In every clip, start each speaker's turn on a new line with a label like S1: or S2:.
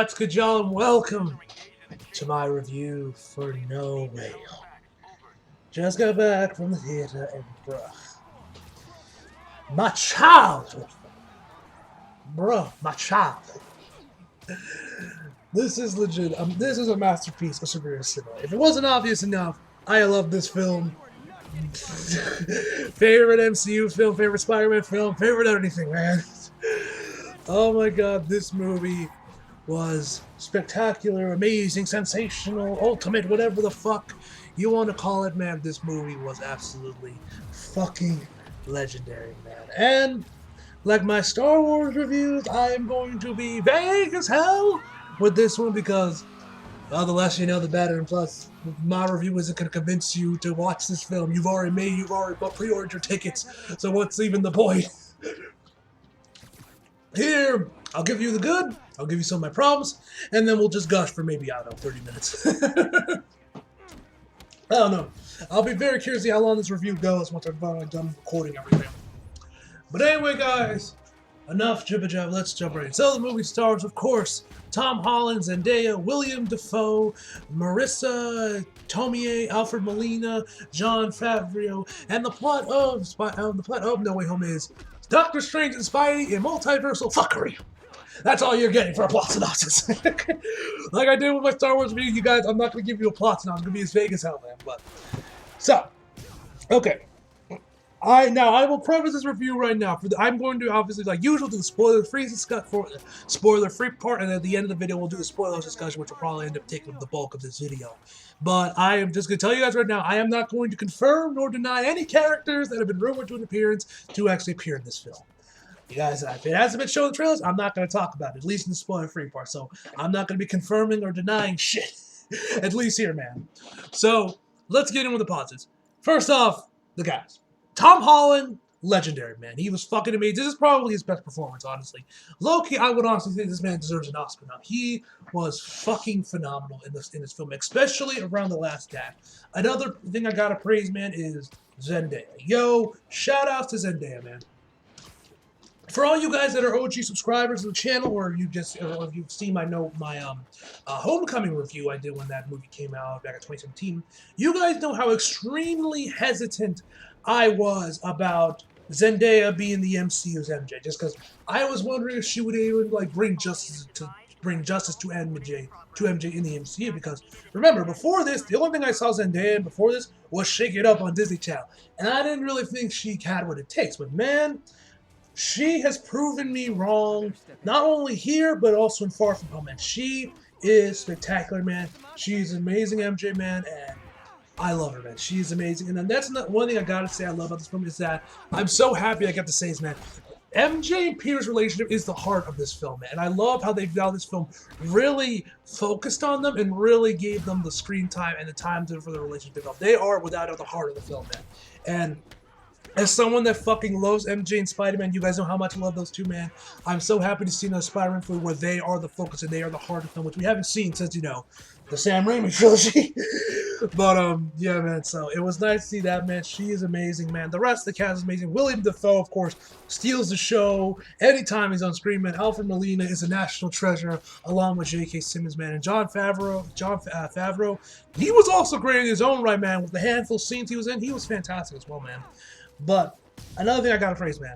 S1: What's good, y'all, and welcome to my review for No Way Home. Just got back from the theater and bruh, my childhood, my childhood. This is legit. This is a masterpiece of superhero cinema. If it wasn't obvious enough, I love this film. Favorite MCU film, favorite Spider-Man film, favorite anything, man. Oh my god, this movie was spectacular, amazing, sensational, ultimate, whatever the fuck you want to call it, man. This movie was absolutely fucking legendary, man. And like my Star Wars reviews, I am going to be vague as hell with this one because, well, the less you know, the better. And plus, my review isn't going to convince you to watch this film. You've already pre-ordered your tickets, so what's even the point? Here, I'll give you the good, I'll give you some of my problems, and then we'll just gush for maybe, I don't know, 30 minutes. I don't know. I'll be very curious to see how long this review goes once I'm done recording everything. But anyway, guys, enough jibber-jab, let's jump right in. So the movie stars, of course, Tom Holland, Zendaya, William Dafoe, Marissa Tomei, Alfred Molina, Jon Favreau, and the plot of No Way Home is Doctor Strange and Spidey in multiversal fuckery. That's all you're getting for a plot synopsis. Like I did with my Star Wars video, you guys, I'm not going to give you a plot synopsis. I'm going to be as vague as hell, man. But so, okay. I will preface this review right now. I'm going to obviously, like usual, do the spoiler-free part, and at the end of the video, we'll do the spoilers discussion, which will probably end up taking up the bulk of this video. But I am just going to tell you guys right now, I am not going to confirm nor deny any characters that have been rumored to an appearance to actually appear in this film. You guys, if it hasn't been shown in the trailers, I'm not going to talk about it, at least in the spoiler-free part. So I'm not going to be confirming or denying shit, at least here, man. So let's get in with the positives. First off, the guys. Tom Holland, legendary, man. He was fucking amazing. This is probably his best performance, honestly. Low-key, I would honestly think this man deserves an Oscar now. He was fucking phenomenal in this film, especially around the last act. Another thing I gotta praise, man, is Zendaya. Yo, shout out to Zendaya, man. For all you guys that are OG subscribers to the channel, or if you've seen my Homecoming review I did when that movie came out back in 2017, you guys know how extremely hesitant I was about Zendaya being the MCU's MJ, just because I was wondering if she would even like bring justice to MJ in the MCU. Because remember, before this, the only thing I saw Zendaya in before this was Shake It Up on Disney Channel, and I didn't really think she had what it takes. But man, she has proven me wrong, not only here, but also in Far From Home, man. She is spectacular, man. She's an amazing MJ, man, and I love her, man. She's amazing. And then that's one thing I gotta say I love about this film is that I'm so happy I got to say this, man. MJ and Peter's relationship is the heart of this film, man. And I love how this film really focused on them and really gave them the screen time and the time for the relationship to develop. They are, without doubt, the heart of the film, man. And as someone that fucking loves MJ and Spider-Man, you guys know how much I love those two, man. I'm so happy to see another Spider-Man film where they are the focus and they are the heart of the film, which we haven't seen since, you know, the Sam Raimi trilogy. But, yeah, man, so it was nice to see that, man. She is amazing, man. The rest of the cast is amazing. William Dafoe, of course, steals the show anytime he's on screen, man. Alfred Molina is a national treasure, along with J.K. Simmons, man. And Jon Favreau, he was also great in his own right, man. With the handful of scenes he was in, he was fantastic as well, man. But another thing I gotta praise, man,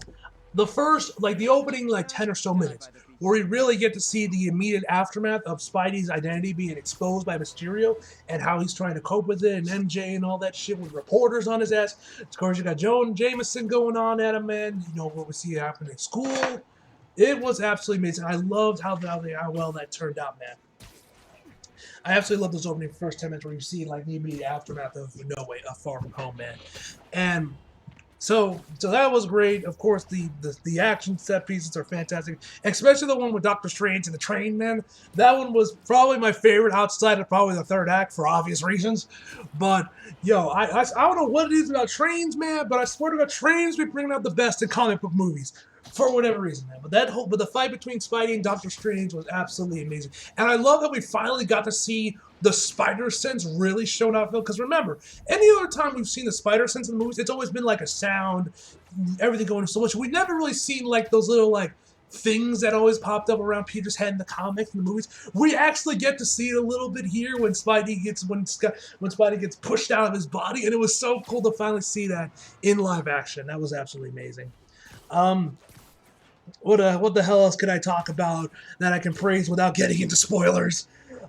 S1: the opening 10 or so minutes, where we really get to see the immediate aftermath of Spidey's identity being exposed by Mysterio and how he's trying to cope with it, and MJ and all that shit with reporters on his ass. Of course, you got Joan Jameson going on at him, man. You know what we see happening in school. It was absolutely amazing. I loved how well that turned out, man. I absolutely love those opening first 10 minutes where you see the immediate aftermath of Far From Home, man. And So that was great. Of course, the action set pieces are fantastic, especially the one with Doctor Strange and the train, man. That one was probably my favorite outside of probably the third act for obvious reasons. But, yo, I don't know what it is about trains, man, but I swear to God, trains be bringing out the best in comic book movies. For whatever reason, man. But the fight between Spidey and Doctor Strange was absolutely amazing. And I love that we finally got to see the spider sense really shown off. Because remember, any other time we've seen the spider sense in the movies, it's always been like a sound, everything going so much. We've never really seen like those little things that always popped up around Peter's head in the comics and the movies. We actually get to see it a little bit here when Spidey gets pushed out of his body, and it was so cool to finally see that in live action. That was absolutely amazing. What the hell else could I talk about that I can praise without getting into spoilers?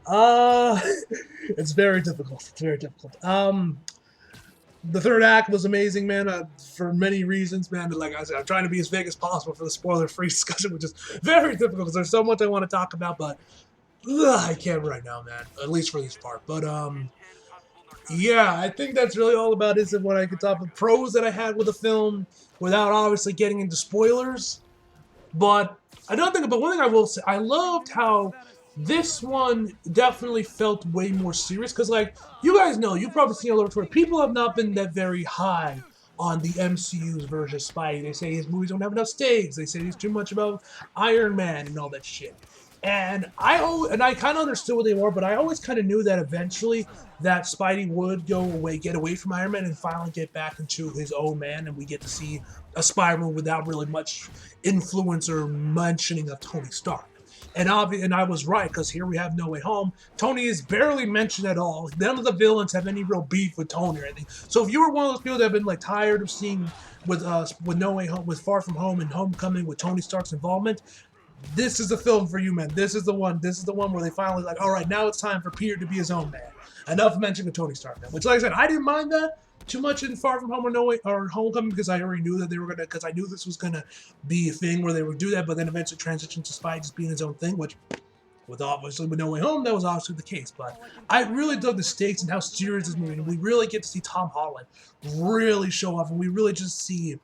S1: It's very difficult. It's very difficult. The third act was amazing, man, for many reasons, man. But like I said, I'm trying to be as vague as possible for the spoiler-free discussion, which is very difficult because there's so much I want to talk about, but I can't right now, man, at least for this part. But, yeah, I think that's really all about it, and what I could talk about. Pros that I had with the film without obviously getting into spoilers. But one thing I will say, I loved how this one definitely felt way more serious, because, like, you guys know, you've probably seen all over Twitter, people have not been that very high on the MCU's version of Spidey. They say his movies don't have enough stakes. They say he's too much about Iron Man and all that shit. And I kind of understood what they were, but I always kind of knew that eventually that Spidey would get away from Iron Man and finally get back into his own man, and we get to see a Spider-Man without really much influence or mentioning of Tony Stark. And I was right, because here we have No Way Home. Tony is barely mentioned at all. None of the villains have any real beef with Tony or anything. So if you were one of those people that have been like tired of seeing with No Way Home, with Far From Home and Homecoming with Tony Stark's involvement, this is the film for you, man. This is the one. This is the one where they finally like, all right, now it's time for Peter to be his own man. Enough mentioning of Tony Stark, man. Which, like I said, I didn't mind that too much in Far From Home or Homecoming, because I already knew that they were gonna, because I knew this was gonna be a thing where they would do that, but then eventually transition to Spidey just being his own thing, which with No Way Home, that was obviously the case. But I really dug the stakes and how serious this movie, and we really get to see Tom Holland really show off, and we really just see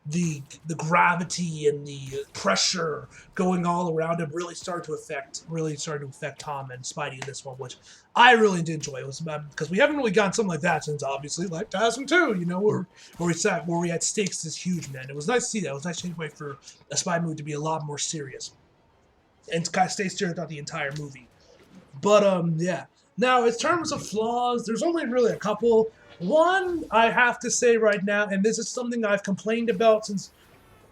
S1: the gravity and the pressure going all around him really started to affect Tom and Spidey in this one, which I really did enjoy. It was because we haven't really gotten something like that since obviously like Tarzan 2, you know, where we had stakes this huge, man. It was nice to see that. It was nice to wait for a Spidey movie to be a lot more serious and to kind of stay serious throughout the entire movie. But yeah. Now, in terms of flaws, there's only really a couple. One, I have to say right now, and this is something I've complained about since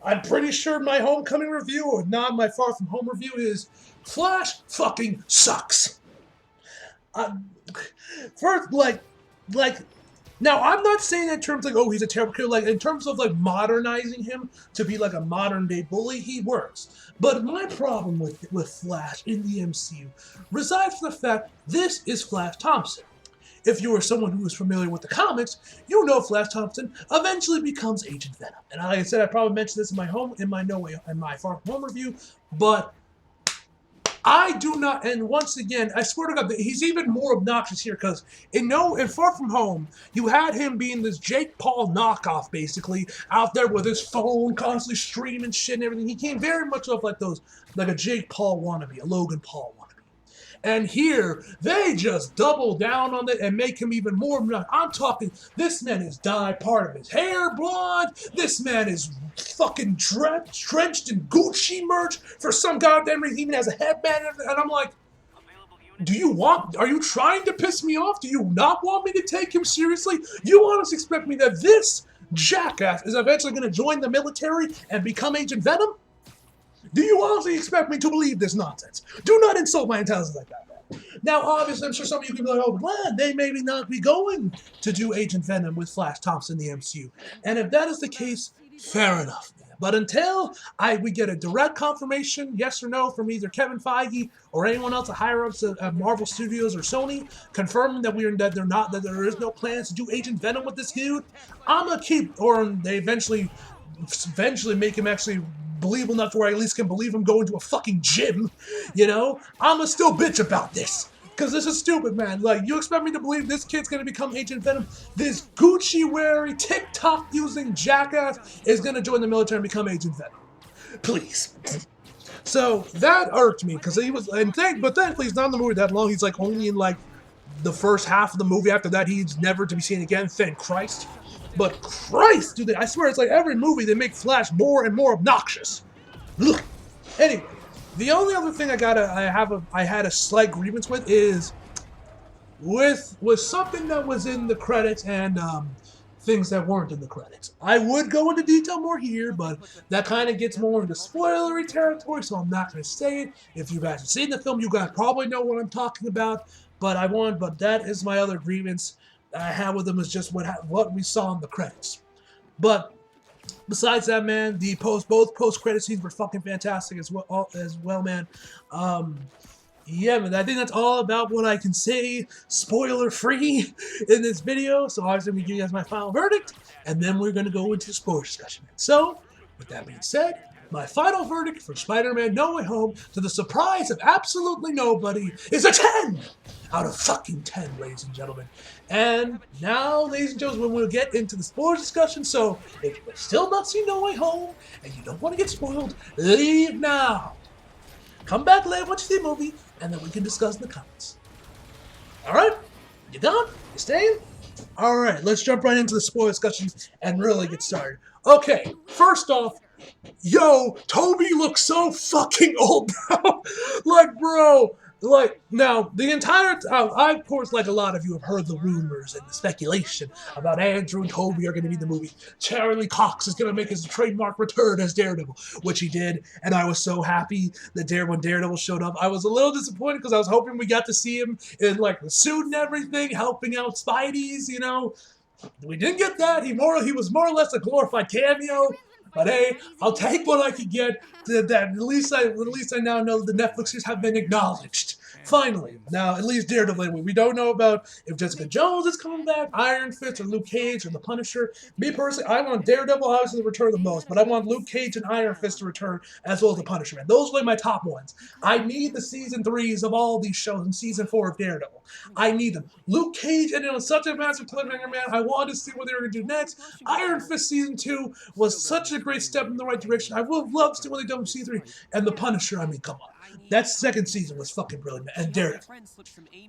S1: I'm pretty sure my Homecoming review, or not my Far From Home review, is Flash fucking sucks. First, now I'm not saying that in terms like, oh, he's a terrible killer. Like, in terms of like modernizing him to be like a modern day bully, he works. But my problem with Flash in the MCU resides in the fact this is Flash Thompson. If you are someone who is familiar with the comics, you know Flash Thompson eventually becomes Agent Venom. And like I said, I probably mentioned this in my Far From Home review, but I do not, and once again, I swear to God, he's even more obnoxious here, because in Far From Home, you had him being this Jake Paul knockoff, basically, out there with his phone, constantly streaming shit and everything. He came very much off like a Jake Paul wannabe, a Logan Paul wannabe. And here, they just double down on it and make him even more. I'm talking, this man is dyed part of his hair blonde. This man is fucking drenched in Gucci merch for some goddamn reason. He even has a headband. And I'm like, are you trying to piss me off? Do you not want me to take him seriously? You honestly expect me that this jackass is eventually going to join the military and become Agent Venom? Do you honestly expect me to believe this nonsense? Do not insult my intelligence like that, man. Now, obviously, I'm sure some of you can be like, oh, man, they maybe not be going to do Agent Venom with Flash Thompson in the MCU. And if that is the case, fair enough, man. But until we get a direct confirmation, yes or no, from either Kevin Feige or anyone else at higher-ups at Marvel Studios or Sony, confirming that there is no plans to do Agent Venom with this dude, I'm gonna keep, or they eventually make him actually believable enough to where I at least can believe him going to a fucking gym, you know? I'ma still bitch about this. Because this is stupid, man. Like, you expect me to believe this kid's gonna become Agent Venom? This Gucci-wearing, TikTok-using jackass is gonna join the military and become Agent Venom. Please. So, that irked me, because he was, but thankfully he's not in the movie that long. He's like only in like the first half of the movie. After that, he's never to be seen again, thank Christ. But Christ, dude, I swear it's like every movie they make Flash more and more obnoxious. Ugh. Anyway, the only other thing I had a slight grievance with is with something that was in the credits, and things that weren't in the credits. I would go into detail more here, but that kind of gets more into spoilery territory, so I'm not going to say it. If you guys have seen the film, you guys probably know what I'm talking about. But that is my other grievance I have with them is just what we saw in the credits. But besides that, man, both post credit scenes were fucking fantastic as well, man. Yeah, man, I think that's all about what I can say spoiler free in this video. So obviously we give you guys my final verdict, and then we're gonna go into spoiler discussion. So, with that being said, my final verdict for Spider-Man No Way Home, to the surprise of absolutely nobody, is a 10 out of fucking 10, ladies and gentlemen. And now, ladies and gentlemen, we'll get into the spoilers discussion. So, if you've still not seen No Way Home and you don't want to get spoiled, leave now. Come back later, watch the movie, and then we can discuss in the comments. Alright? You done? You staying? Alright, let's jump right into the spoiler discussion and really get started. Okay, first off, yo, Toby looks so fucking old now. Bro, now, the entire time, I, of course, like a lot of you, have heard the rumors and the speculation about Andrew and Toby are going to be in the movie. Charlie Cox is going to make his trademark return as Daredevil, which he did, and I was so happy that when Daredevil showed up. I was a little disappointed because I was hoping we got to see him in, the suit and everything, helping out Spidey's, We didn't get that. He was more or less a glorified cameo. But hey, I'll take what I can get. At least I now know that the Netflixers have been acknowledged. Finally. Now, at least Daredevil. We don't know about if Jessica Jones is coming back, Iron Fist, or Luke Cage, or the Punisher. Me personally, I want Daredevil obviously to return the most, but I want Luke Cage and Iron Fist to return, as well as the Punisher. Man, those are my top ones. I need the season 3s of all these shows and season 4 of Daredevil. I need them. Luke Cage ended on such a massive cliffhanger, man. I wanted to see what they were going to do next. Iron Fist season 2 was such a great step in the right direction. I would have loved to see what they done with season 3. And the Punisher, I mean, come on. That second season was fucking brilliant, man. And Daredevil.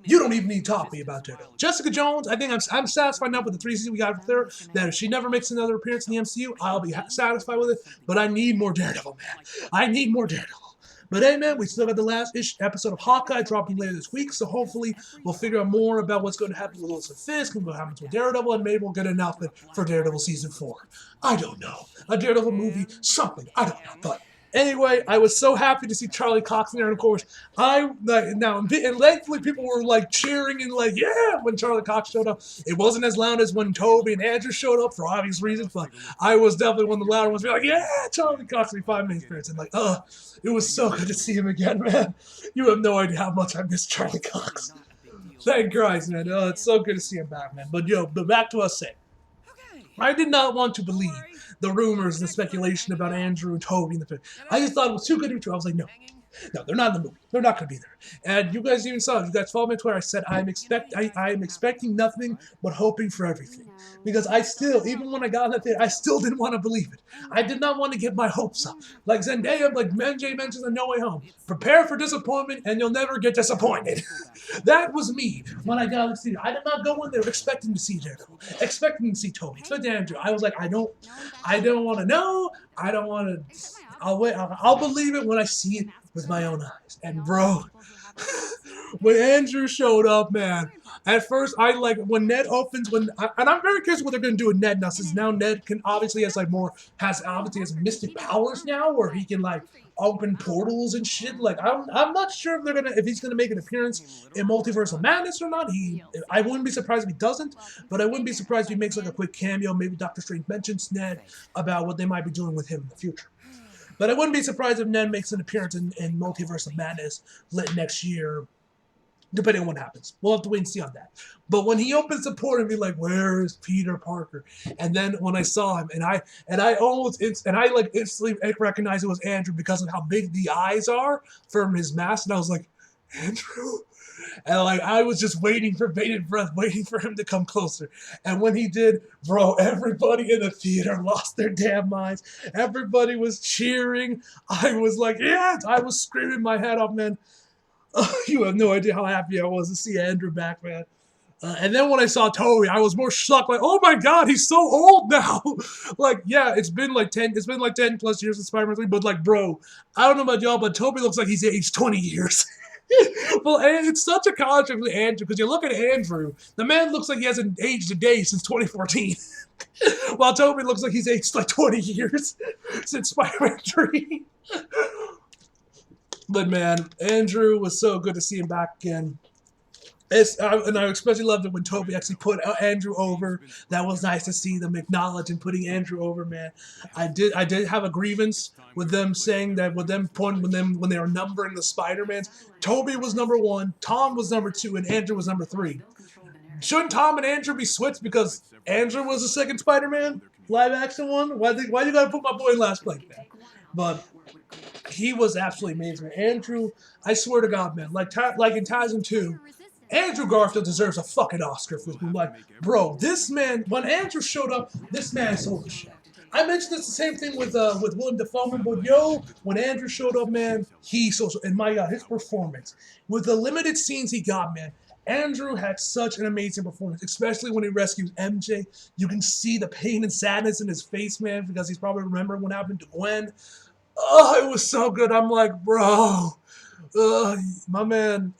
S1: You don't even need to talk to me about Daredevil. Jessica Jones, I think I'm satisfied now with the 3 seasons we got with her, that if she never makes another appearance in the MCU, I'll be satisfied with it. But I need more Daredevil, man. I need more Daredevil. But hey, man, we still got the last episode of Hawkeye dropping later this week, so hopefully we'll figure out more about what's going to happen with Wilson Fisk and what happens with Daredevil, and maybe we'll get an announcement for Daredevil Season 4. I don't know. A Daredevil movie, something. I don't know. But anyway, I was so happy to see Charlie Cox in there, and of course, and thankfully people were cheering and yeah, when Charlie Cox showed up. It wasn't as loud as when Toby and Andrew showed up for obvious reasons, but I was definitely one of the louder ones. Be like, yeah, Charlie Cox in 5 minutes experience, and it was so good to see him again, man. You have no idea how much I miss Charlie Cox. Thank Christ, man. It's so good to see him back, man. But back to us saying, I did not want to believe the rumors and the speculation about Andrew and Toby in the film. I just thought it was too good to be true. I was like, no, they're not in the movie. They're not going to be there. And you guys even saw it. You guys followed me on Twitter. I said I am expecting nothing but hoping for everything. Because I still, even when I got in that theater, I still didn't want to believe it. I did not want to get my hopes up. Like Zendaya, like MJ mentions in No Way Home, prepare for disappointment and you'll never get disappointed. That was me when I got in the theater. I did not go in there expecting to see Daredevil, expecting to see Toby, expecting Andrew. I was like, I don't want to know. I don't want to. I'll wait. I'll believe it when I see it with my own eyes. And bro, when Andrew showed up, man, at first when Ned opens, and I'm very curious what they're gonna do with Ned now, since now Ned can obviously has mystic powers now, where he can open portals and shit. I'm not sure if he's gonna make an appearance in Multiverse of Madness or not. I wouldn't be surprised if he doesn't, but I wouldn't be surprised if he makes a quick cameo. Maybe Doctor Strange mentions Ned about what they might be doing with him in the future. But I wouldn't be surprised if Ned makes an appearance in Multiverse of Madness next year, depending on what happens. We'll have to wait and see on that. But when he opens the port and be like, "Where is Peter Parker?" And then when I saw him, and I instantly recognized it was Andrew because of how big the eyes are from his mask, and I was like, Andrew. And I was just waiting for bated breath, waiting for him to come closer. And when he did, bro, everybody in the theater lost their damn minds. Everybody was cheering. I was like, yes! I was screaming my head off, man. You have no idea how happy I was to see Andrew back, man. And then when I saw Toby, I was more shocked. Oh my God, he's so old now. Yeah, it's been 10 plus years since Spider-Man 3, but bro, I don't know about y'all, but Toby looks like he's aged 20 years. Well, and it's such a contrast with Andrew because you look at Andrew, the man looks like he hasn't aged a day since 2014, while Toby looks like he's aged like 20 years since Spider-Man 3. But man, Andrew was so good to see him back again. And I especially loved it when Toby actually put Andrew over. That was nice to see them acknowledge and putting Andrew over, man. I did have a grievance with them saying that with them pointing when they were numbering the Spider-Mans, Toby was number 1, Tom was number 2, and Andrew was number 3. Shouldn't Tom and Andrew be switched because Andrew was the second Spider-Man live action one? Why you gotta put my boy in last place, man? But he was absolutely amazing. Andrew, I swear to God, man, like in Tarzan 2, Andrew Garfield deserves a fucking Oscar for him. Like, bro, this man, when Andrew showed up, this man sold the shit. I mentioned this the same thing with Willem Dafoe, but yo, when Andrew showed up, man, he sold. And my God, his performance with the limited scenes he got, man, Andrew had such an amazing performance, especially when he rescues MJ. You can see the pain and sadness in his face, man, because he's probably remembering what happened to Gwen. Oh, it was so good. I'm like, bro, my man,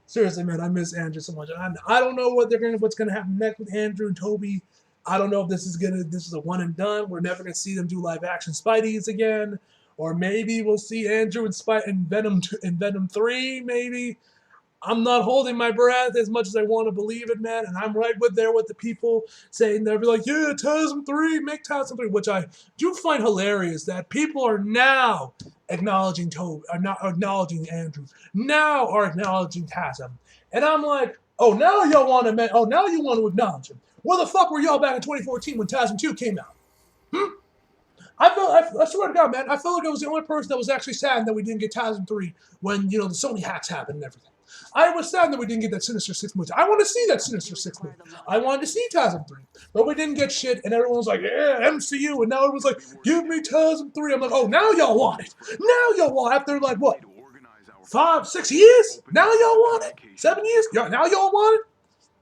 S1: seriously, man, I miss Andrew so much. I don't know what's gonna happen next with Andrew and Toby. I don't know if this is a one and done. We're never gonna see them do live action Spideys again, or maybe we'll see Andrew in Venom 3. Maybe. I'm not holding my breath as much as I want to believe it, man. And I'm right there with the people saying they'll be like, yeah, TASM 3, make TASM 3, which I do find hilarious that people are now acknowledging Toby, are not acknowledging Andrew, now are acknowledging TASM. And I'm like, oh, now you want to acknowledge him. Where the fuck were y'all back in 2014 when TASM 2 came out? I swear to God, man, I felt like I was the only person that was actually sad that we didn't get TASM 3 when, the Sony hacks happened and everything. I was sad that we didn't get that Sinister Six movie. I want to see that Sinister Six movie. I wanted to see TASM 3. But we didn't get shit, and everyone was like, yeah, MCU. And now everyone's like, give me TASM 3. I'm like, oh, now y'all want it. Now y'all want it. After, like, what? 5, 6 years? Now y'all want it? 7 years? Now y'all want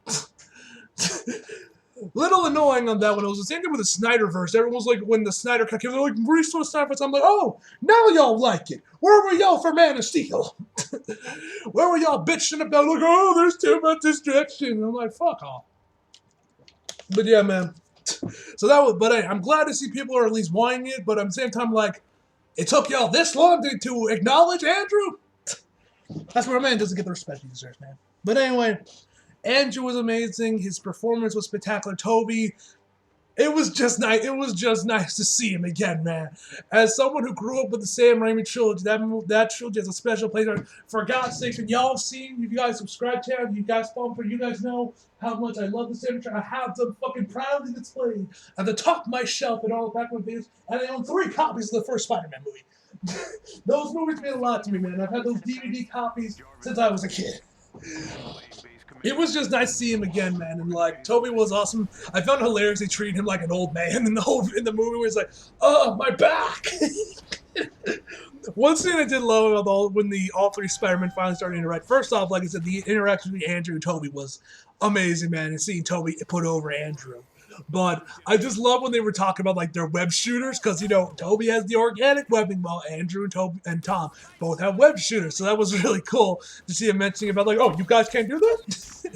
S1: it? Little annoying on that one. It was the same thing with the Snyderverse. Everyone was like, when the Snyder cut came, they're like, restore Snyderverse. I'm like, oh, now y'all like it. Where were y'all for Man of Steel? Where were y'all bitching about, like, oh, there's too much distraction? And I'm like, fuck off. But yeah, man. So that was, but hey, I'm glad to see people are at least wanting it, but at the same time, like, it took y'all this long to acknowledge Andrew? That's where a man doesn't get the respect he deserves, man. But anyway, Andrew was amazing. His performance was spectacular. Toby, it was just nice. It was just nice to see him again, man. As someone who grew up with the Sam Raimi trilogy, that trilogy has a special place. For God's sake, and y'all have seen, if you guys subscribe to it, you guys bumper, you guys know how much I love the Sam Raimi. I have them fucking proudly displayed at the top of my shelf in all the back of my videos, and I own 3 copies of the first Spider-Man movie. Those movies mean a lot to me, man. I've had those DVD copies since I was a kid. It was just nice to see him again, man, and like Toby was awesome. I found it hilarious they treated him like an old man in the movie where he's like, oh, my back. One thing I did love about when all 3 Spider-Men finally started to interact. First off, like I said, the interaction between Andrew and Toby was amazing, man, and seeing Toby put over Andrew. But I just love when they were talking about like their web shooters because Toby has the organic webbing while Andrew and Tom both have web shooters. So that was really cool to see him mentioning about like, oh, you guys can't do that.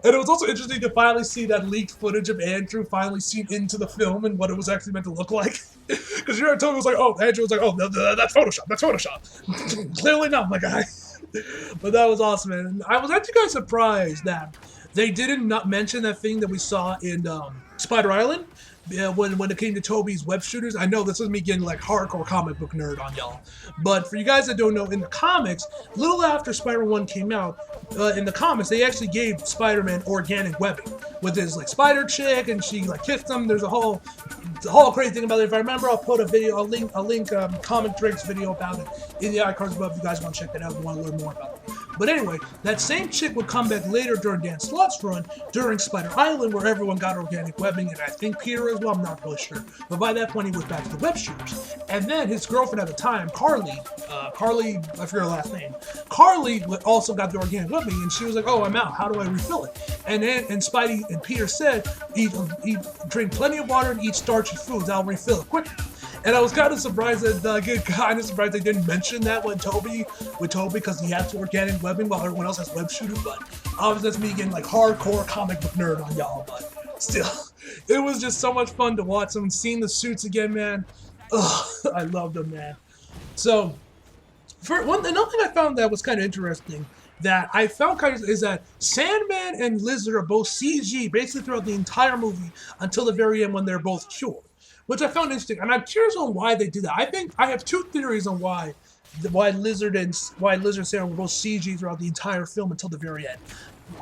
S1: And it was also interesting to finally see that leaked footage of Andrew finally seen into the film and what it was actually meant to look like. Because Toby was like, oh, Andrew was like, oh, that's Photoshop. That's Photoshop. Clearly not, my guy. But that was awesome, man. And I was actually kind of surprised that they didn't not mention that thing that we saw in Spider Island when it came to Toby's web shooters. I know this is me getting like hardcore comic book nerd on y'all, but for you guys that don't know, in the comics, a little after Spider-Man 1 came out, in the comics they actually gave Spider-Man organic webbing with his like spider chick, and she like kissed him. There's a whole crazy thing about it. If I remember, I'll put a link Comic Drake's video about it in the iCards above if you guys want to check that out and want to learn more about it. But anyway, that same chick would come back later during Dan Slott's run during Spider Island, where everyone got organic webbing, and I think Peter as well, I'm not really sure. But by that point, he was back to the web shooters. And then his girlfriend at the time, Carly, I forget her last name, Carly also got the organic webbing, and she was like, oh, I'm out. How do I refill it? And Spidey and Peter said, drink plenty of water and eat starchy foods. I'll refill it quicker. And I was kind of surprised they didn't mention that with Toby, because he has organic webbing while everyone else has web shooting. But obviously that's me getting like hardcore comic book nerd on y'all. But still, it was just so much fun to watch them, seeing the suits again, man. Ugh, I loved them, man. So, another thing I found that was kind of interesting that I found kind of is that Sandman and Lizard are both CG basically throughout the entire movie until the very end when they're both cured, which I found interesting. And I'm curious on why they did that. I think I have two theories on why Lizard and Sandman were both CG throughout the entire film until the very end.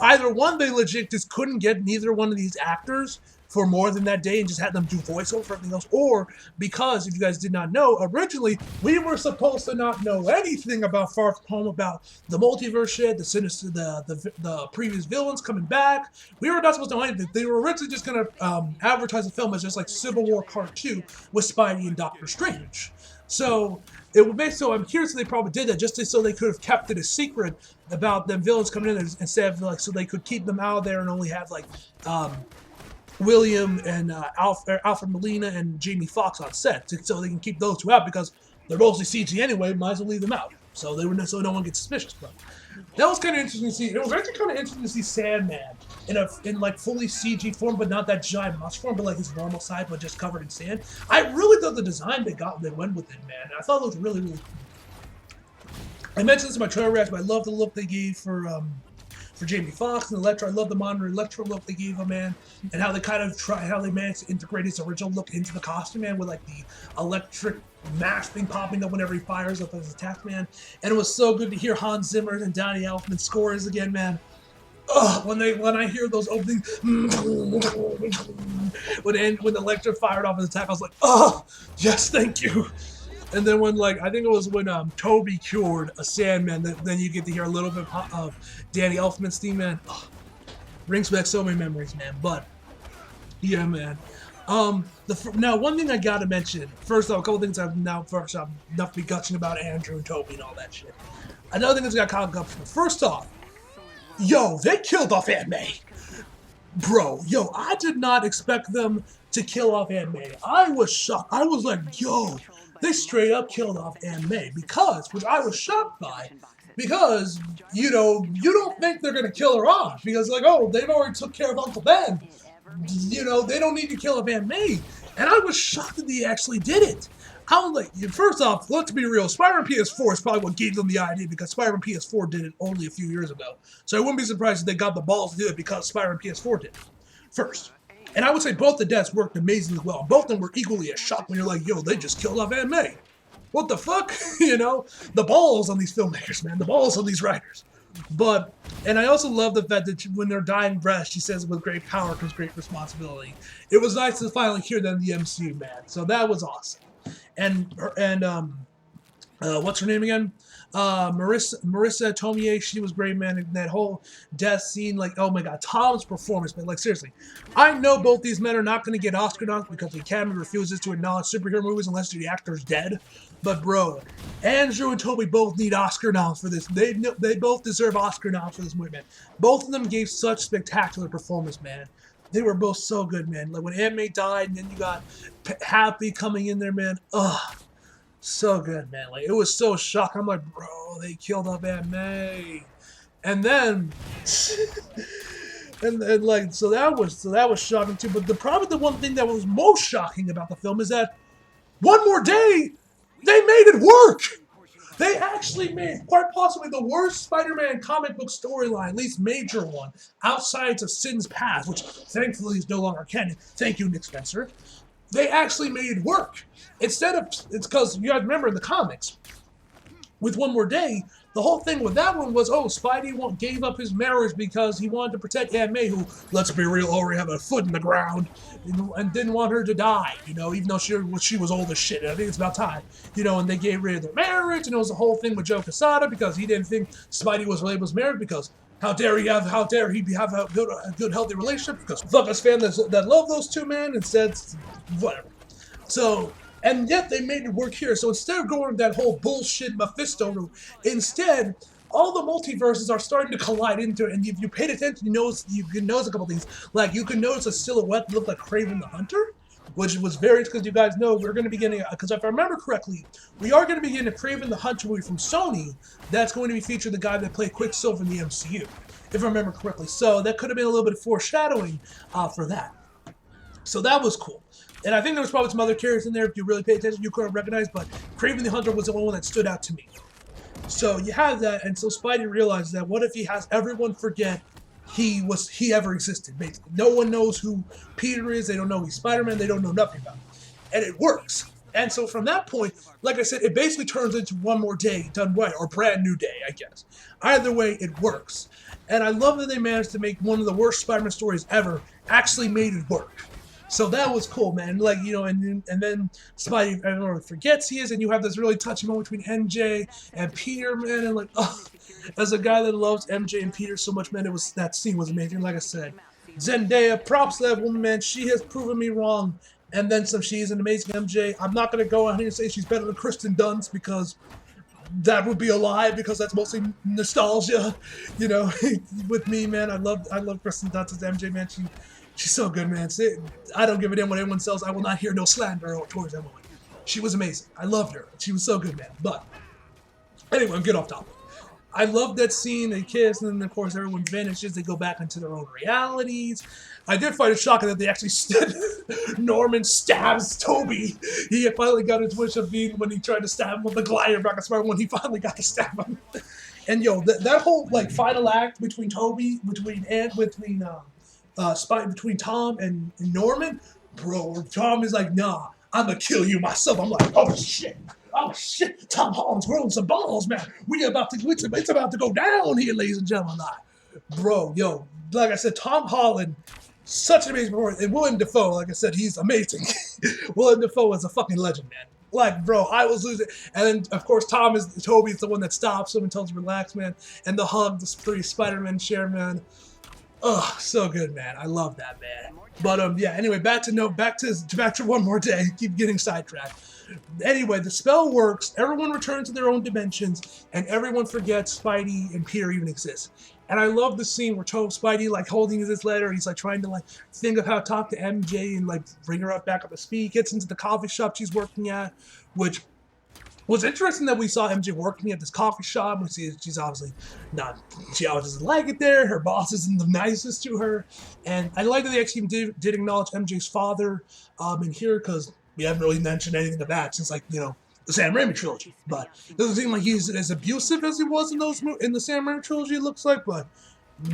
S1: Either one, they legit just couldn't get neither one of these actors for more than that day and just had them do voiceover for everything else, or because, if you guys did not know, originally we were supposed to not know anything about Far From Home, about the multiverse shit, the sinister, the previous villains coming back. We were not supposed to know anything. They were originally just going to advertise the film as just like Civil War Part 2 with Spidey and Doctor Strange. So it would make I'm curious if they probably did that just so they could have kept it a secret about them villains coming in instead of like so they could keep them out there and only have like William and Alfred Molina and Jamie Foxx on set, so they can keep those two out because they're mostly CG anyway. Might as well leave them out, so no one gets suspicious. But that was kind of interesting to see. It was actually kind of interesting to see Sandman in like fully CG form, but not that giant musk form, but like his normal size, but just covered in sand. I really thought the design they went with it, man. I thought it looked really, really cool. I mentioned this in my trailer reaction, but I love the look they gave for Jamie Foxx and Electro. I love the modern Electro look they gave him, man, and how they managed to integrate his original look into the costume, man, with like the electric mask thing popping up whenever he fires up his attack, man. And it was so good to hear Hans Zimmer and Danny Elfman scores again, man. Ugh, when I hear those opening when Electro fired off his attack, I was like, oh yes, thank you. And then when I think it was when Toby cured a Sandman, then you get to hear a little bit of Danny Elfman's theme, man. Oh, brings back so many memories, man. But yeah, man. Now one thing I gotta mention. First off, a couple things I've enough to be gushing about Andrew and Toby and all that shit. Another thing that's got caught up. First off, yo, they killed off Aunt May. Bro, yo, I did not expect them to kill off Aunt May. I was shocked. I was like, yo, they straight up killed off Aunt May which I was shocked by, because, you don't think they're going to kill her off, because, they've already took care of Uncle Ben. They don't need to kill off Aunt May. And I was shocked that they actually did it. I was like, first off, let's be real, Spider-Man PS4 is probably what gave them the idea, because Spider-Man PS4 did it only a few years ago. So I wouldn't be surprised if they got the balls to do it because Spider-Man PS4 did it first. And I would say both the deaths worked amazingly well. Both of them were equally as shocked when you're like, yo, they just killed off Aunt May. What the fuck? The balls on these filmmakers, man. The balls on these writers. And I also love the fact that when they're dying breath, she says, with great power comes great responsibility. It was nice to finally hear that in the MCU, man. So that was awesome. And what's her name again? Marissa Tomei, she was great, man. That whole death scene, oh my god, Tom's performance, man. Seriously, I know both these men are not going to get Oscar noms because the Academy refuses to acknowledge superhero movies unless the actor's dead. But bro, Andrew and Toby both need Oscar noms for this. They both deserve Oscar noms for this movie, man. Both of them gave such spectacular performance, man. They were both so good, man. Like when Aunt May died, and then you got Happy coming in there, man. Ugh. So good, man. It was so shocking. I'm like, bro, they killed off Aunt May. And then so that was shocking too. But the one thing that was most shocking about the film is that one more day, they made it work. They actually made quite possibly the worst Spider-Man comic book storyline, at least major one, outside of Sin's Path, which thankfully is no longer canon. Thank you, Nick Spencer. They actually made it work. It's because you guys remember in the comics, with One More Day, the whole thing with that one was, Spidey gave up his marriage because he wanted to protect Aunt May, who, let's be real, already had a foot in the ground, and didn't want her to die, even though she was old as shit. I think it's about time, and they gave rid of their marriage, and it was the whole thing with Joe Quesada because he didn't think Spidey was labeled as married because how dare he have a good healthy relationship, because fuck us fans that love those two men, instead, whatever. So, and yet they made it work here. So instead of going that whole bullshit Mephisto route, instead, all the multiverses are starting to collide into it. And if you paid attention, you can notice a couple things. You can notice a silhouette that looked like Kraven the Hunter, which was very, because you guys know we're going to be getting, because if I remember correctly, we are going to be getting a Kraven the Hunter movie from Sony that's going to be featuring the guy that played Quicksilver in the MCU, if I remember correctly. So that could have been a little bit of foreshadowing for that. So that was cool. And I think there was probably some other characters in there, if you really pay attention, you couldn't recognize, but Kraven the Hunter was the only one that stood out to me. So you have that, and so Spidey realizes that what if he has everyone forget he ever existed, basically. No one knows who Peter is, they don't know he's Spider-Man, they don't know nothing about him. And it works. And so from that point, like I said, it basically turns into one more day done right, or brand new day, I guess. Either way, it works. And I love that they managed to make one of the worst Spider-Man stories ever actually made it work. So that was cool, man. Like, you know, and then Spidey, everyone forgets he is, and you have this really touching moment between MJ and Peter, man. And like, oh, as a guy that loves MJ and Peter so much, man, that scene was amazing. Like I said, Zendaya, props to that woman, man. She has proven me wrong. And then some. She is an amazing MJ. I'm not gonna go out here and say she's better than Kristen Dunst, because that would be a lie, because that's mostly nostalgia, you know. With me, man, I love Kristen Dunst as MJ, man. She's so good, man. I don't give a damn what anyone says. I will not hear no slander towards that woman. She was amazing. I loved her. She was so good, man. But anyway, get off topic. I love that scene. They kiss, and then of course everyone vanishes. They go back into their own realities. I did find it shocking that they actually Norman stabs Toby. He finally got his wish of being when he tried to stab him with the glider back at Spider when he finally got to stab him. And yo, that whole like final act between Toby, between Tom and Norman, bro. Tom is like, nah, I'm gonna kill you myself. I'm like, oh shit. Tom Holland's growing some balls, man. It's about to go down here, ladies and gentlemen. Bro, yo, like I said, Tom Holland, such an amazing performance. And Willem Dafoe, like I said, he's amazing. Willem Dafoe is a fucking legend, man. Like, bro, I was losing. And then, of course, Toby's the one that stops him and tells him, relax, man. And the hug, the three Spider-Man share, man. Oh, so good, man. I love that, man. But yeah. Anyway, back to one more day. Keep getting sidetracked. Anyway, the spell works. Everyone returns to their own dimensions, and everyone forgets Spidey and Peter even exist. And I love the scene where Spidey like holding this letter. He's like trying to like think of how to talk to MJ and like bring her up back up to speed. He gets into the coffee shop she's working at, which was interesting that we saw MJ working at this coffee shop. We see she's obviously not, she obviously doesn't like it there. Her boss isn't the nicest to her. And I like that they actually did acknowledge MJ's father in here, because we haven't really mentioned anything of that since, like, you know, the Sam Raimi trilogy. But it doesn't seem like he's as abusive as he was in the Sam Raimi trilogy, it looks like, but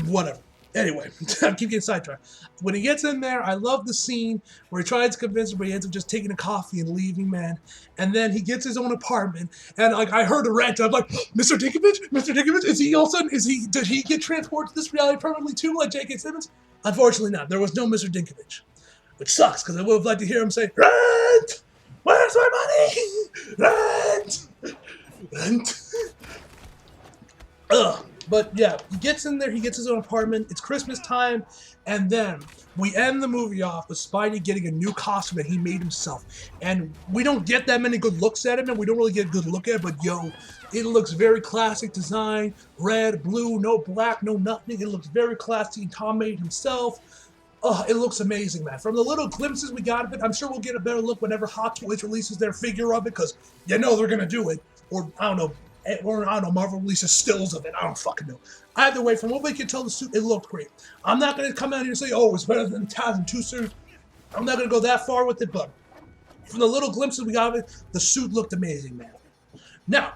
S1: whatever. Anyway, I keep getting sidetracked. When he gets in there, I love the scene where he tries to convince her, but he ends up just taking a coffee and leaving, man. And then he gets his own apartment, and like I heard a rant. I'm like, Mr. Dinkovich, is he all of a sudden? Did he get transported to this reality permanently too, like J.K. Simmons? Unfortunately, not. There was no Mr. Dinkovich, which sucks, because I would have liked to hear him say, "Rent, where's my money? Rent." Ugh. But yeah, he gets in there, he gets his own apartment, it's Christmas time, and then we end the movie off with Spidey getting a new costume that he made himself. And we don't get that many good looks at it, and we don't really get a good look at it, but yo, it looks very classic design, red, blue, no black, no nothing. It looks very classic, Tom made himself. Oh, it looks amazing, man. From the little glimpses we got of it, I'm sure we'll get a better look whenever Hot Toys releases their figure of it, because you know they're going to do it. Or, I don't know, Marvel releases stills of it. I don't fucking know. Either way, from what we can tell, the suit, it looked great. I'm not going to come out here and say, oh, it's better than Taz and Two Suit. I'm not going to go that far with it, but from the little glimpses we got of it, the suit looked amazing, man. Now,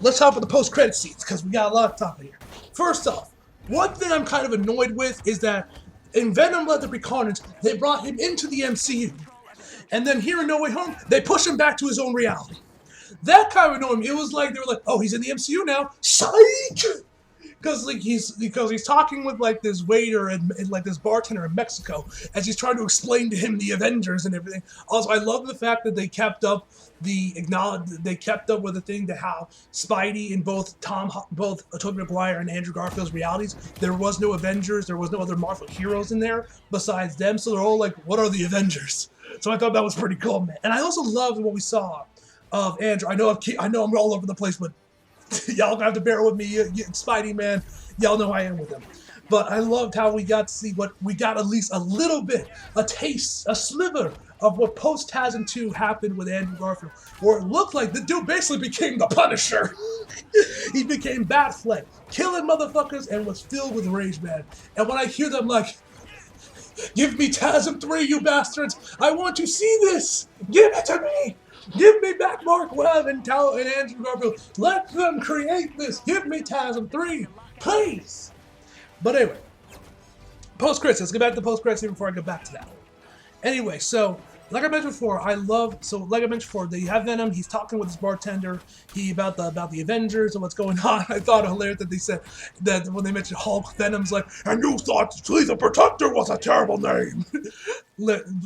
S1: let's hop on the post-credit scenes, because we got a lot of talk here. First off, one thing I'm kind of annoyed with is that in Venom Let There Be Carnage, they brought him into the MCU. And then here in No Way Home, they push him back to his own reality. That kind of annoyed me. It was like they were like, "Oh, he's in the MCU now." Psych! Because he's talking with like this waiter and like this bartender in Mexico as he's trying to explain to him the Avengers and everything. Also, I love the fact that they kept up with the thing to how Spidey in both Tobey Maguire and Andrew Garfield's realities, there was no Avengers, there was no other Marvel heroes in there besides them. So they're all like, "What are the Avengers?" So I thought that was pretty cool, man. And I also loved what we saw of Andrew. I know I'm all over the place, but y'all have to bear with me. Spidey, man, y'all know I am with him. But I loved how we got to see what we got at least a little bit, a taste, a sliver of what post Tasm 2 happened with Andrew Garfield, where it looked like the dude basically became the Punisher. He became Batfleck, killing motherfuckers, and was filled with rage, man. And when I hear them like, give me Tasm 3, you bastards! I want to see this! Give it to me! Give me back Mark Webb and Andrew Garfield. Let them create this. Give me Tasm 3, please! But anyway, post-credits. Let's get back to the post-credits before I get back to that one. Anyway, so like I mentioned before, they have Venom. He's talking with his bartender. About the Avengers and what's going on. I thought it hilarious that they said that when they mentioned Hulk, Venom's like, and you thought Flee the Protector was a terrible name,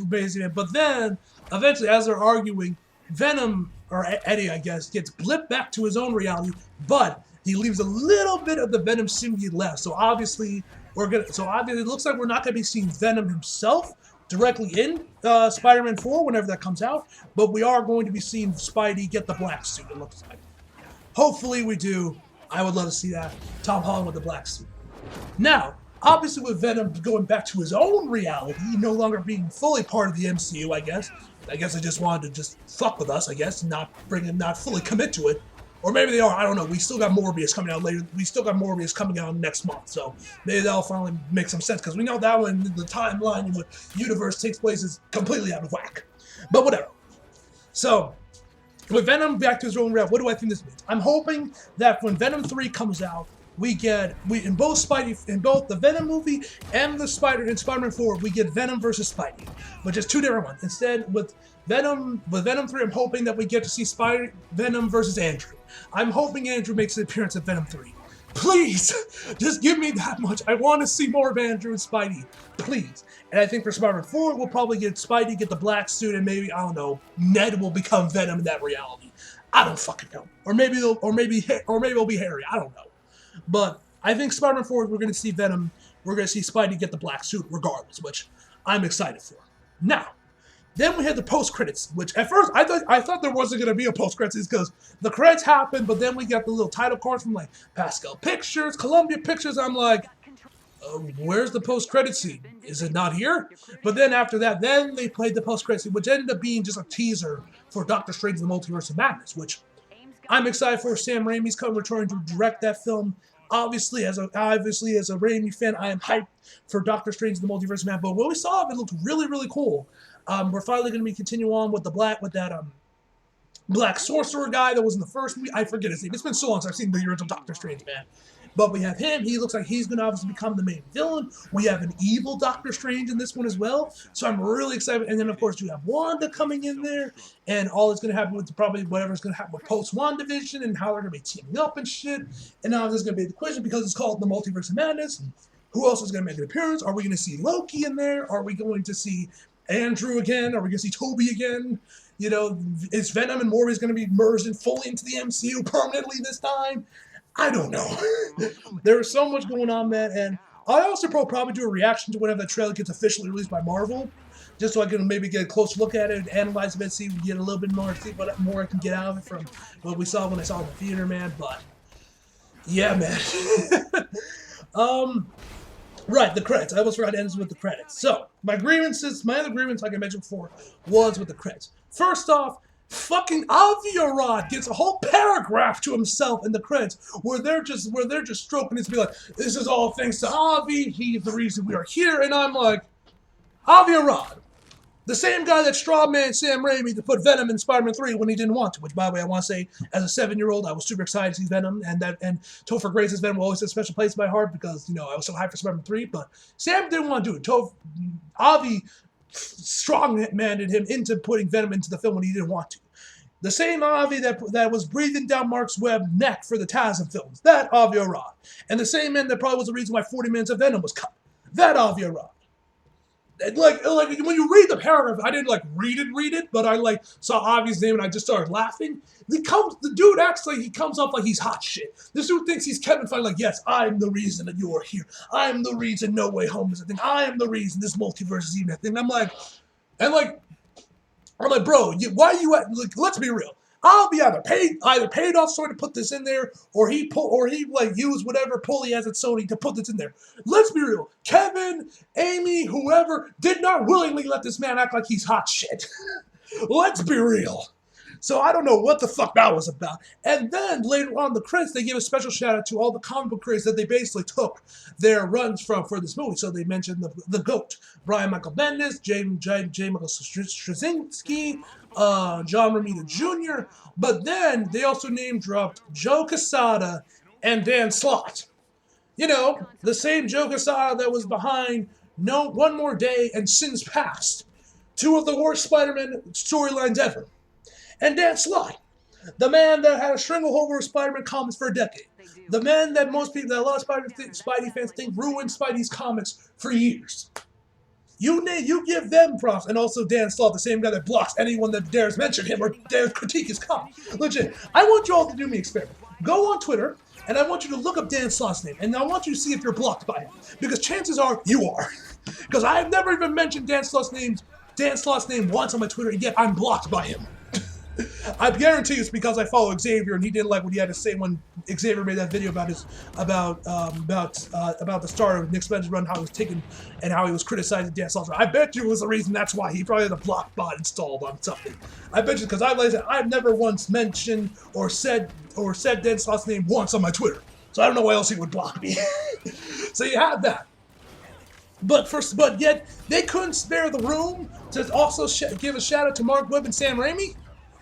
S1: basically. But then eventually, as they're arguing, Venom, or Eddie, I guess, gets blipped back to his own reality, but he leaves a little bit of the Venom symbiote left. So obviously, it looks like we're not gonna be seeing Venom himself directly in Spider-Man 4 whenever that comes out, but we are going to be seeing Spidey get the black suit, it looks like. Hopefully we do. I would love to see that. Tom Holland with the black suit. Now, obviously with Venom going back to his own reality, no longer being fully part of the MCU, I guess. I guess they just wanted to just fuck with us, I guess, not fully commit to it. Or maybe they are, I don't know. We still got Morbius coming out later. We still got Morbius coming out next month. So maybe that'll finally make some sense. Because we know that one, the timeline in what universe takes place is completely out of whack. But whatever. So, with Venom back to his own realm, what do I think this means? I'm hoping that when Venom 3 comes out, in both the Venom movie and in Spider-Man 4, we get Venom versus Spidey, which is two different ones. Instead, with Venom 3, I'm hoping that we get to see Venom versus Andrew. I'm hoping Andrew makes an appearance at Venom 3. Please, just give me that much. I want to see more of Andrew and Spidey. Please. And I think for Spider-Man 4, we'll probably get Spidey, get the black suit, and maybe, I don't know, Ned will become Venom in that reality. I don't fucking know. Or maybe it'll be Harry. I don't know. But I think Spider-Man 4, we're going to see Venom. We're going to see Spidey get the black suit regardless, which I'm excited for. Now, then we had the post-credits, which at first I thought there wasn't going to be a post-credits because the credits happened, but then we got the little title cards from like Pascal Pictures, Columbia Pictures. I'm like, where's the post-credits scene? Is it not here? But then after that, then they played the post-credits scene, which ended up being just a teaser for Doctor Strange and the Multiverse of Madness, which I'm excited for. Sam Raimi's returning to direct that film. Obviously, as a Raimi fan, I am hyped for Doctor Strange and the Multiverse of Madness. But what we saw of it looked really, really cool. We're finally going to be continuing on with that black sorcerer guy that was in the first movie. I forget his name. It's been so long since I've seen the original Doctor Strange, man. But we have him. He looks like he's going to obviously become the main villain. We have an evil Doctor Strange in this one as well. So I'm really excited. And then, of course, you have Wanda coming in there. And all that's going to happen with probably whatever's going to happen with post-WandaVision and how they're going to be teaming up and shit. And now there's going to be the question because it's called the Multiverse of Madness. Who else is going to make an appearance? Are we going to see Loki in there? Are we going to see Andrew again? Are we going to see Toby again? You know, is Venom and Morbius going to be merged fully into the MCU permanently this time? I don't know. There's so much going on, man. And I also probably do a reaction to whenever the trailer gets officially released by Marvel, just so I can maybe get a closer look at it and analyze it and see if we get a little bit more, see what more I can get out of it from what we saw when I saw it in the theater, man. But yeah, man. Right, the credits. I almost forgot to end with the credits. So, my other grievance, like I mentioned before, was with the credits. First off, fucking Avi Arad gets a whole paragraph to himself in the credits where they're just stroking it to be like, this is all thanks to Avi, he's the reason we are here, and I'm like, Avi Arad, the same guy that strawman Sam Raimi to put Venom in Spider-Man 3 when he didn't want to, which, by the way, I want to say, as a 7-year-old, I was super excited to see Venom, and Topher Grace's Venom will always have a special place in my heart because, you know, I was so hyped for Spider-Man 3, but Sam didn't want to do it. Avi strong-maned him into putting Venom into the film when he didn't want to. The same Avi that was breathing down Mark Webb's neck for the Tasm films, that Avi Arad. And the same man that probably was the reason why 40 Minutes of Venom was cut, that Avi Arad. Like when you read the paragraph, I didn't read it, but I saw Avi's name and I just started laughing. The dude acts like he comes off like he's hot shit. This dude thinks he's Kevin Feige, like, yes, I'm the reason that you are here. I'm the reason No Way Home is a thing. I am the reason this multiverse is even a thing. I'm like, bro, why are you let's be real. I'll be either paid off Sony to put this in there, or he like used whatever pull he has at Sony to put this in there. Let's be real. Kevin, Amy, whoever did not willingly let this man act like he's hot shit. Let's be real. So I don't know what the fuck that was about. And then later on in the credits, they give a special shout out to all the comic book creators that they basically took their runs from for this movie. So they mentioned the GOAT, Brian Michael Bendis, J. Michael Straczynski, John Romita Jr., but then they also name dropped Joe Quesada and Dan Slott. You know, the same Joe Quesada that was behind No One More Day and Sins Past, two of the worst Spider-Man storylines ever. And Dan Slott, the man that had a stranglehold over Spider-Man comics for a decade. The man that most people, that a lot of Spidey fans think ruined Spidey's comics for years. You give them props, and also Dan Slott, the same guy that blocks anyone that dares mention him or dares critique his comics. Legit, I want you all to do me an experiment. Go on Twitter, and I want you to look up Dan Slott's name, and I want you to see if you're blocked by him, because chances are you are. Because I have never even mentioned Dan Slott's name once on my Twitter, and yet I'm blocked by him. I guarantee it's because I follow Xavier, and he didn't like what he had to say when Xavier made that video about the start of Nick Spencer's run, how he was taken and how he was criticizing Dan Slott. I bet you it was the reason. That's why he probably had a block bot installed on something. I bet you, because I've never once mentioned or said Dan Slott's name once on my Twitter, so I don't know why else he would block me. So you have that. But yet they couldn't spare the room to also give a shout out to Mark Webb and Sam Raimi.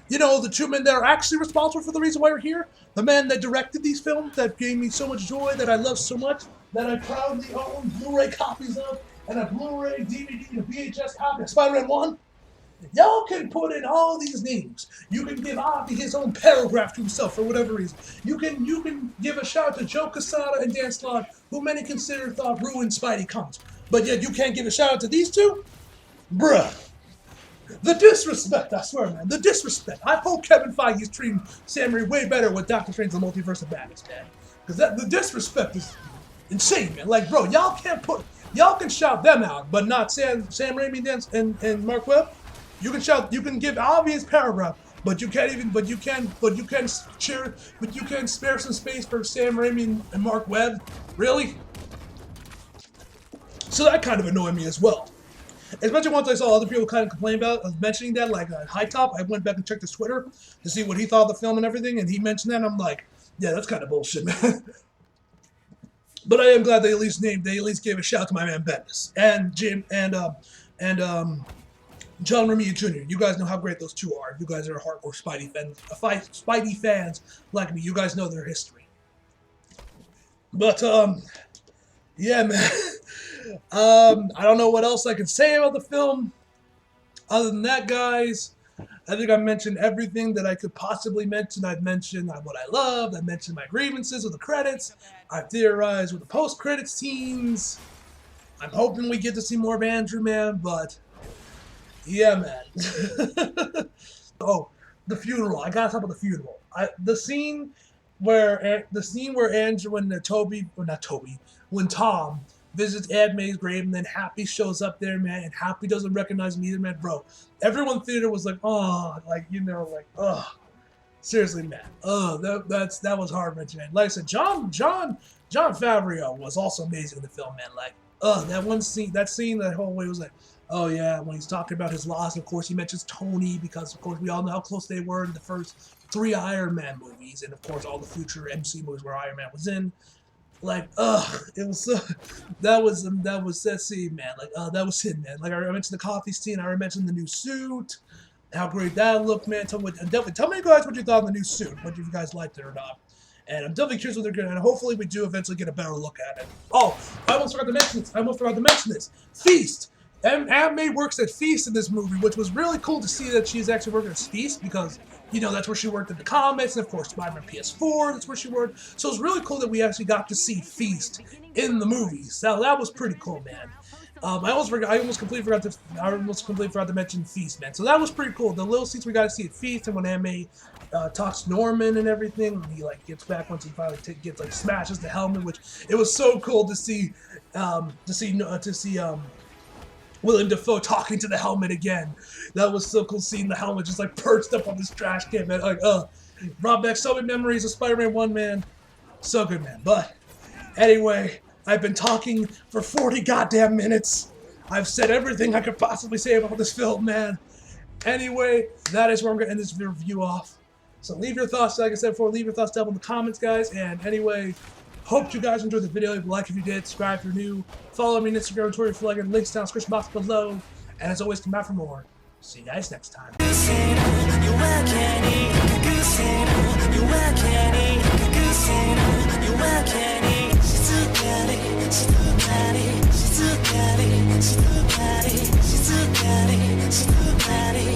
S1: You know, the two men that are actually responsible for the reason why we're here. The man that directed these films that gave me so much joy, that I love so much, that I proudly own Blu-ray copies of, and a Blu-ray, DVD, and a VHS copy of Spider-Man 1. Y'all can put in all these names. You can give Avi his own paragraph to himself for whatever reason. You can give a shout out to Joe Quesada and Dan Slott, who many thought ruined Spidey comics. But yet you can't give a shout out to these two? Bruh. The disrespect, I swear, man. The disrespect. I hope Kevin Feige is treating Sam Raimi way better with Doctor Strange and the Multiverse of Madness, man. Because the disrespect is insane, man. Like, bro, y'all can shout them out, but not Sam Raimi and Mark Webb. You can give obvious paragraph, but you can spare some space for Sam Raimi and Mark Webb. Really? So that kind of annoyed me as well. Especially once I saw other people kind of complain about mentioning that, like High Top. I went back and checked his Twitter to see what he thought of the film and everything, and he mentioned that, and I'm like, yeah, that's kind of bullshit, man. But I am glad they at least gave a shout out to my man Bendis and John Romita Jr. You guys know how great those two are. You guys are hardcore Spidey fans like me. You guys know their history. But yeah, man. I don't know what else I can say about the film. Other than that, guys, I think I mentioned everything that I could possibly mention. I've mentioned what I loved. I mentioned my grievances with the credits. I've theorized with the post-credits scenes. I'm hoping we get to see more of Andrew, man, but yeah, man. Oh, the funeral. I gotta talk about the funeral. The scene where Andrew and when Tom visits Aunt May's grave, and then Happy shows up there, man, and Happy doesn't recognize me either, man, bro. Everyone in the theater was like, oh, like, you know, like, oh, seriously, man, oh, that was hard, man. Like I said, John Favreau was also amazing in the film, man. Like, that whole way was like, oh yeah, when he's talking about his loss, of course he mentions Tony, because of course we all know how close they were in the first 3 Iron Man movies, and of course all the future MC movies where Iron Man was in. Like, it was that was that scene, man. Like, that was it, man. Like, I mentioned the coffee scene. I already mentioned the new suit, how great that looked, man. Tell me guys what you thought of the new suit, what you guys liked it or not. And I'm definitely curious what they're going to, and hopefully we do eventually get a better look at it. Oh, I almost forgot to mention this. Feast. Aunt May works at Feast in this movie, which was really cool to see that she's actually working at Feast, because, you know, that's where she worked in the comics, and of course Spider-Man PS4, that's where she worked. So it's really cool that we actually got to see Feast in the movies. So that was pretty cool, man. I almost completely forgot to mention Feast, man. So that was pretty cool. The little scenes we got to see at Feast, and when Aunt May talks to Norman and everything, and he like gets back once he finally smashes the helmet, which it was so cool to see Willem Dafoe talking to the helmet again. That was so cool seeing the helmet just like perched up on this trash can, man. Like, brought back so many memories of Spider-Man 1, man. So good, man. But anyway, I've been talking for 40 goddamn minutes. I've said everything I could possibly say about this film, man. Anyway, that is where I'm going to end this review off. So leave your thoughts, like I said before, leave your thoughts down in the comments, guys. And anyway, hope you guys enjoyed the video. Leave a like if you did, subscribe if you're new. Follow me on Instagram and Twitter if you like it. Links down in the description box below. And as always, come back for more. See you guys next time. Body.